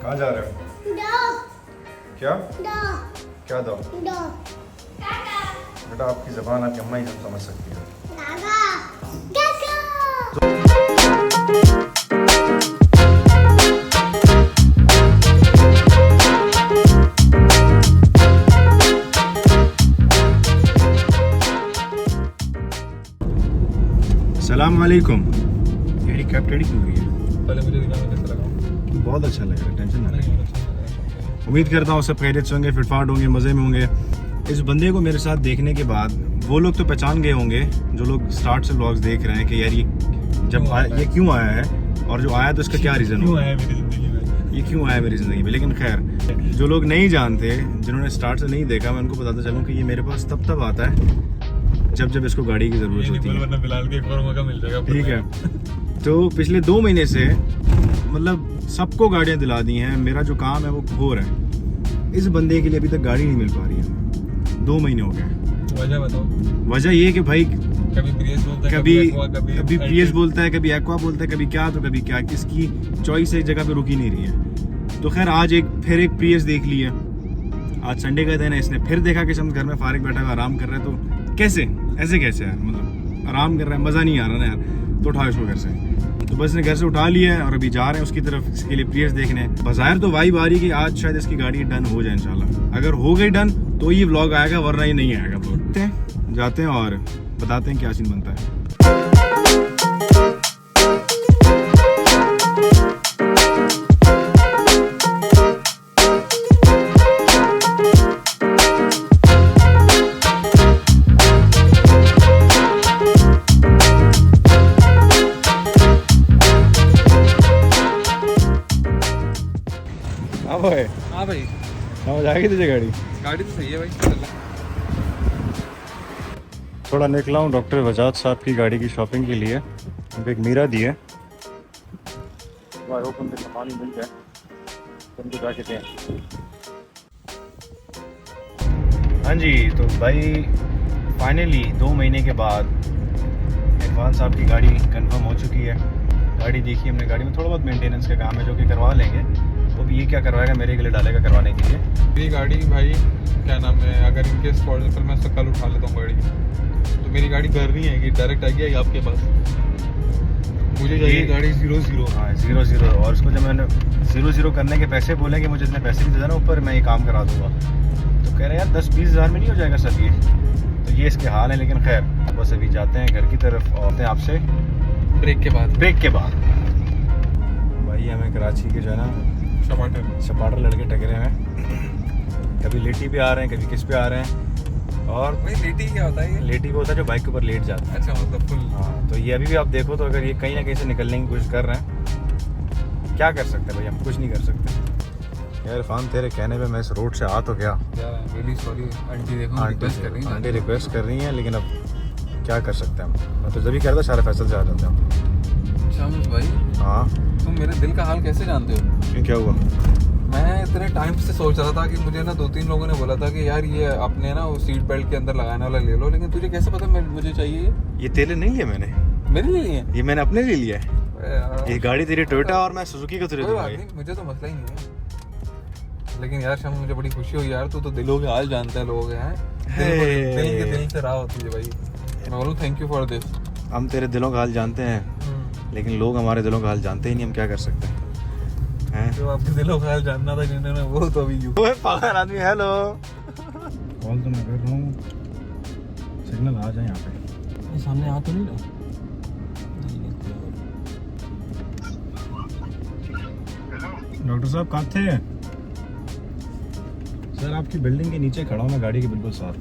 कहाँ जा रहे हो? क्या क्या दो? बेटा आपकी ज़बान आपकी अम्मा ही सब समझ सकती है। अस्सलाम वालेकुम। मेरी कैब टेढ़ी क्यों हुई है? पहले मुझे दिखाना कैसा लगा? बहुत अच्छा लग रहा है, टेंशन ना ले। उम्मीद करता हूँ सब खैरियत से होंगे, फिटफाट होंगे, मज़े में होंगे। इस बंदे को मेरे साथ देखने के बाद वो लोग तो पहचान गए होंगे जो लोग स्टार्ट से व्लॉग्स देख रहे हैं कि यार ये ये क्यों आया है, और जो आया तो इसका क्या रीज़न क्यों होगा, आया मेरी ज़िंदगी में, ये क्यों आया मेरी ज़िंदगी में। लेकिन खैर, जो लोग नहीं जानते, जिन्होंने स्टार्ट से नहीं देखा, मैं उनको बताता चलूँ कि ये मेरे पास तब आता है जब इसको गाड़ी की ज़रूरत होती है। वरना फिलहाल के एक और मौका मिल जाएगा। ठीक है, तो पिछले 2 महीने से मतलब सबको गाड़ियाँ दिला दी हैं, मेरा जो काम है वो हो रहा है। इस बंदे के लिए अभी तक गाड़ी नहीं मिल पा रही है, 2 महीने हो गए। वजह बताओ। वजह ये कि भाई कभी प्रियस बोलता है, कभी प्रियस बोलता है, कभी एक्वा बोलता है, कभी क्या तो कभी क्या। किसकी चॉइस एक जगह पे रुकी नहीं रही है। तो खैर आज फिर एक प्रियस देख ली है। आज संडे का दिन है, इसने फिर देखा कि हम घर में फारिग बैठा हुआ आराम कर रहे हैं, तो कैसे ऐसे यार, मतलब आराम कर रहा है, मज़ा नहीं आ रहा ना यार, तो उठाओ इसको घर से। तो बस ने घर से उठा लिया है और अभी जा रहे हैं उसकी तरफ, इसके लिए प्रियस देखने। बाज़ार तो वाइब आ रही कि आज शायद इसकी गाड़ी डन हो जाए इंशाल्लाह। अगर हो गई डन तो ये व्लॉग आएगा, वरना ये नहीं आएगा। तो जाते हैं और बताते हैं क्या सीन बनता है। हाँ भाई, समझ आ गई तुझे गाड़ी? गाड़ी तो सही है भाई। थोड़ा निकला हूँ डॉक्टर वजाद साहब की गाड़ी की शॉपिंग के लिए। उनको एक मीरा दी है, उनके सामान ही मिल जाए उनको जाके दें। हाँ जी, तो भाई फाइनली 2 महीने के बाद इरफान साहब की गाड़ी कंफर्म हो चुकी है। गाड़ी देखी हमने, गाड़ी में थोड़ा बहुत मेंटेनेंस का काम है जो कि करवा लेंगे। वो भी ये क्या करवाएगा, मेरे के लिए डालेगा करवाने के लिए। मेरी गाड़ी भाई क्या नाम है, अगर इनकेस फॉर एग्जाम्पल मैं उससे कल उठा लेता हूँ गाड़ी, तो मेरी गाड़ी घर नहीं आएगी, डायरेक्ट आएगी आपके पास। मुझे चाहिए गाड़ी 0-0। हाँ 0-0। और उसको जब मैंने 0-0 करने के पैसे बोले कि मुझे इतने पैसे भी दे देना ऊपर, मैं ये काम करा दूँगा, तो कह रहे यार 10-20 हज़ार में नहीं हो जाएगा सर ये। तो ये इसके हाल है। लेकिन खैर बस अभी जाते हैं घर की तरफ और आते हैं आपसे ब्रेक के बाद। भाई हमें कराची के जो है ना चपाटर लड़के टकरे हैं, कभी लेटी पे आ रहे हैं, कभी किस पे आ रहे हैं। और भाई लेटी क्या होता है ये? लेटी वो होता है जो बाइक के ऊपर लेट जाता है। अच्छा, मतलब फुल। हाँ, तो ये अभी भी आप देखो तो अगर ये कहीं ना कहीं से निकलने की कोशिश कर रहे हैं, क्या कर सकते हैं भाई, हम कुछ नहीं कर सकते यार। इरफान तेरे कहने पे मैं इस रोड से आ तो गया। रियली सॉरी आंटी, देखो रिक्वेस्ट कर रही हैं। आंटी रिक्वेस्ट कर रही हैं, लेकिन अब क्या कर सकते हैं हम। मैं तो जब भी कहता शारा फैसल से आ जाते हैं। शामस भाई, हाँ तुम मेरे दिल का हाल कैसे जानते हो? क्यों, क्या हुआ? मैं इतने टाइम से सोच रहा था कि मुझे ना 2-3 लोगों ने बोला था कि यार ये अपने ना वो सीट बेल्ट के अंदर लगाने वाला ले लो, लेकिन तुझे कैसे पता मुझे चाहिए? ये तेरे नहीं लिया मैंने, मेरे लिए नहीं है ये मैंने अपने लिए लिया है। यार, ये गाड़ी तेरी टोयोटा और मैं सुजुकी का तुझे कोई दूंगा। बात नहीं, मुझे तो मसला ही नहीं है। लेकिन यार शाम मुझे बड़ी खुशी हुई यार, तू तो दिलों के हाल जानता है, लोग हैं दिल से राह होती है भाई। मैं बोलूँ थैंक यू फॉर दिस। हम तेरे दिलों का हाल जानते हैं, लेकिन लोग हमारे दिलों का हाल जानते ही नहीं, हम क्या कर सकते हैं। जो आपके दिलों का हाल जानना था जिन्होंने, वो तो अभी पागल आदमी। हेलो, कॉल तो मैं कर रहा हूँ, सिग्नल आ जाए यहाँ पे। सामने आ तो नहीं रहा। डॉक्टर साहब कहाँ थे? सर आपकी बिल्डिंग के नीचे खड़ा हूँ मैं, गाड़ी के बिल्कुल साथ।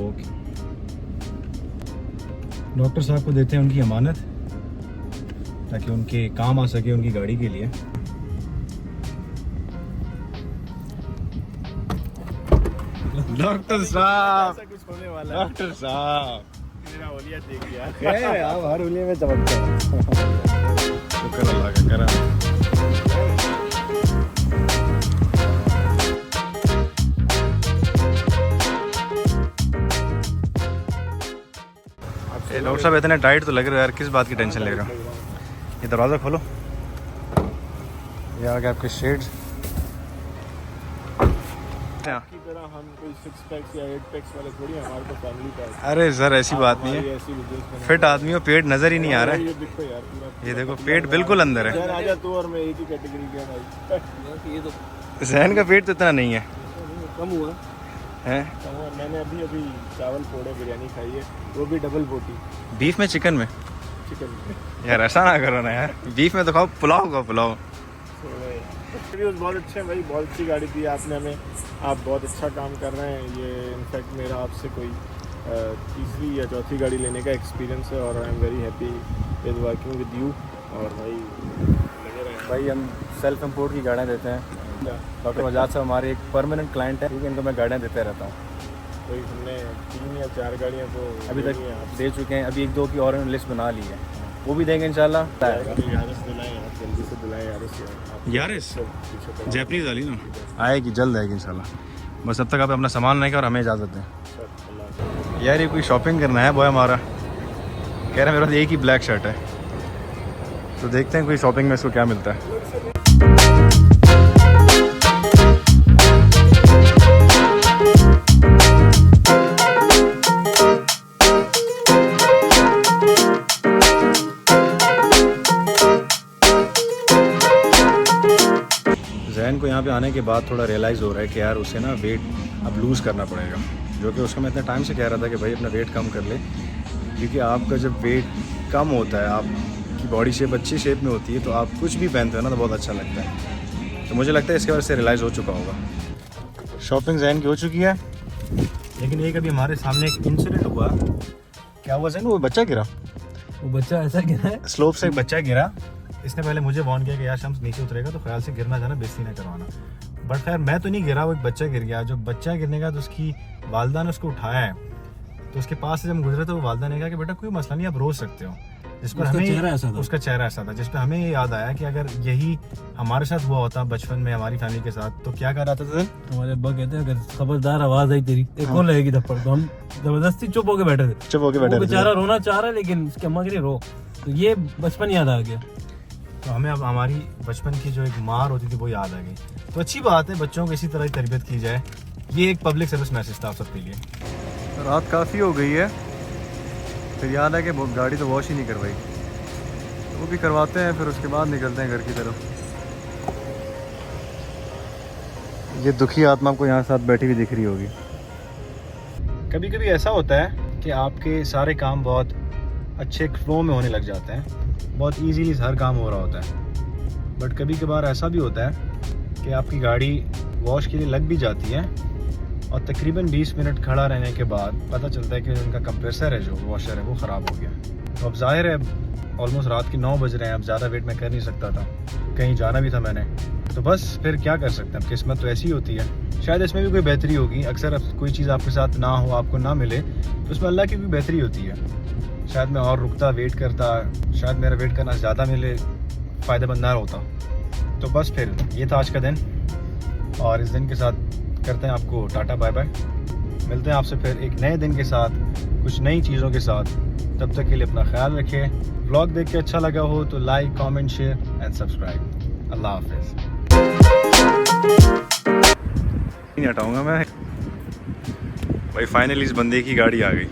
ओके, डॉक्टर साहब को देते हैं उनकी अमानत ताकि उनके काम आ सके उनकी गाड़ी के लिए। डॉक्टर साहब, कुछ होने वाला। डॉक्टर साहब मेरा ओलिया देख लिया। आप हर ओलिया में चमकते हैं। शुक्र अल्लाह का करा। डॉक्टर साहब इतने टाइट तो लग रहे हो यार, किस बात की टेंशन ले रहे हो? ये दरवाज़ा खोलो, ये आ गए आपके शेड्स। की तरह हम कोई 6 पैक्स या 8 पैक्स वाले थोड़ी हैं, हमारे तो फैमिली पैक। अरे सर ऐसी बात नहीं है, ऐसी वीडियोस बनाते फिट आदमी हो, पेट नज़र ही नहीं आ रहा है। ये देखो यार पूरा, ये देखो पेट बिल्कुल अंदर है। यार आजा तू और मैं एक ही कैटेगरी के हैं भाई। ये तो जहन का पेट तो इतना नहीं है, कम हुआ हैं? कम हुआ। मैंने अभी चावल फोड़े बिरयानी खाई है, वो भी डबल बोटी बीफ में चिकन में? चिकन। यार ऐसा ना करो ना यार, बीफ में तो खाओ, पुलाव खाओ पुलाव। रिव्यूज़ बहुत अच्छे हैं भाई, बहुत अच्छी गाड़ी दी आपने हमें, आप बहुत अच्छा काम कर रहे हैं। ये इनफैक्ट मेरा आपसे कोई तीसरी या चौथी गाड़ी लेने का एक्सपीरियंस है और I am very happy with working with you. और भाई लगे रहे भाई हम सेल्फ इम्पोर्ट की गाड़ियाँ देते हैं, डॉक्टर वजाद साहब हमारे एक परमानेंट क्लाइंट है, ठीक है, इनको मैं गाड़ियाँ देते रहता हूँ। कोई हमने 3 या 4 गाड़ियाँ तो अभी तक दे चुके हैं, अभी 1-2 की और लिस्ट बना ली है, वो भी देंगे इंशाल्लाह। यारिस दिलाएं यार, जल्दी से दिलाएं यारिस। यारिस जैपनीज वाली ना आएगी, जल्द आएगी इंशाल्लाह। बस अब तक आप अपना सामान लेकर और हमें इजाज़त दें। यार ये कोई शॉपिंग करना है बॉय हमारा, कह रहा है मेरे पास एक ही ब्लैक शर्ट है, तो देखते हैं कोई शॉपिंग में इसको क्या मिलता है। जैन को यहाँ पे आने के बाद थोड़ा रियलाइज़ हो रहा है कि यार उसे ना वेट अब लूज़ करना पड़ेगा, जो कि उसको मैं इतने टाइम से कह रहा था कि भाई अपना वेट कम कर ले, क्योंकि आपका जब वेट कम होता है, आपकी बॉडी शेप अच्छी शेप में होती है, तो आप कुछ भी पहनते हो ना तो बहुत अच्छा लगता है। तो मुझे लगता है इसके वजह से रियलाइज़ हो चुका होगा। शॉपिंग जैन की हो चुकी है, लेकिन एक अभी हमारे सामने एक इंसिडेंट हुआ। क्या हुआ जैन? वो बच्चा गिरा, वो बच्चा ऐसा गिरा है, स्लोप से एक बच्चा गिरा। इसने पहले मुझे वार्न किया कि यार शम्स नीचे उतरेगा तो ख्याल से गिरना जाना, बेइज्जती ना करवाना। बट खैर मैं तो नहीं गिरा, वो एक बच्चा गिर गया। जब बच्चा गिरने का तो उसकी वालदा ने उसको उठाया है, तो उसके पास से जब गुजरे तो वालदा ने कहा कि बेटा कोई मसला नहीं, आप रो सकते हो। जिस पर हमें उसका चेहरा ऐसा था, जिस पर हमें ये याद आया कि अगर यही हमारे साथ हुआ होता बचपन में हमारी फैमिली के साथ तो क्या कर रहा था। हमारे अब्बा कहते हैं अगर खबरदार आवाज आई तेरी एक कौन लगेगी थप्पड़, तो हम जबरदस्ती चुप होके बैठे थे। चुप होके बैठे थे, बेचारा रोना चाह रहा है लेकिन उसकी अम्मा के लिए रो, तो ये बचपन याद आ गया। तो हमें अब हमारी बचपन की जो एक मार होती थी वो याद आ गई। तो अच्छी बात है, बच्चों को इसी तरह की तरबियत की जाए। ये एक पब्लिक सर्विस मैसेज था आप सबके लिए। रात काफ़ी हो गई है, फिर याद है कि गाड़ी तो वॉश ही नहीं करवाई, तो वो भी करवाते हैं, फिर उसके बाद निकलते हैं घर की तरफ। ये दुखी आत्मा आपको यहाँ साथ बैठी हुई दिख रही होगी। कभी कभी ऐसा होता है कि आपके सारे काम बहुत अच्छे फ्लो में होने लग जाते हैं, बहुत इजीली हर काम हो रहा होता है। बट कभी कभार ऐसा भी होता है कि आपकी गाड़ी वॉश के लिए लग भी जाती है और तकरीबन 20 मिनट खड़ा रहने के बाद पता चलता है कि उनका कंप्रेसर है, जो वॉशर है, वो ख़राब हो गया। तो अब जाहिर है ऑलमोस्ट रात के 9 बज रहे हैं, अब ज़्यादा वेट मैं कर नहीं सकता था, कहीं जाना भी था मैंने, तो बस फिर क्या कर सकते हैं, किस्मत तो ऐसी होती है। शायद इसमें भी कोई बेहतरी होगी। अक्सर कोई चीज़ आपके साथ ना हो, आपको ना मिले, तो उसमें अल्लाह की कोई बेहतरी होती है। शायद मैं और रुकता, वेट करता, शायद मेरा वेट करना ज़्यादा मेरे फ़ायदेमंद ना होता। तो बस फिर ये था आज का दिन, और इस दिन के साथ करते हैं आपको टाटा बाय बाय। मिलते हैं आपसे फिर एक नए दिन के साथ, कुछ नई चीज़ों के साथ। तब तक के लिए अपना ख्याल रखें। व्लॉग देख के अच्छा लगा हो तो like, comment, share and subscribe. अल्लाह हाफिज़। नहीं हटाऊंगा मैं भाई, फाइनली इस बंदे की गाड़ी आ गई।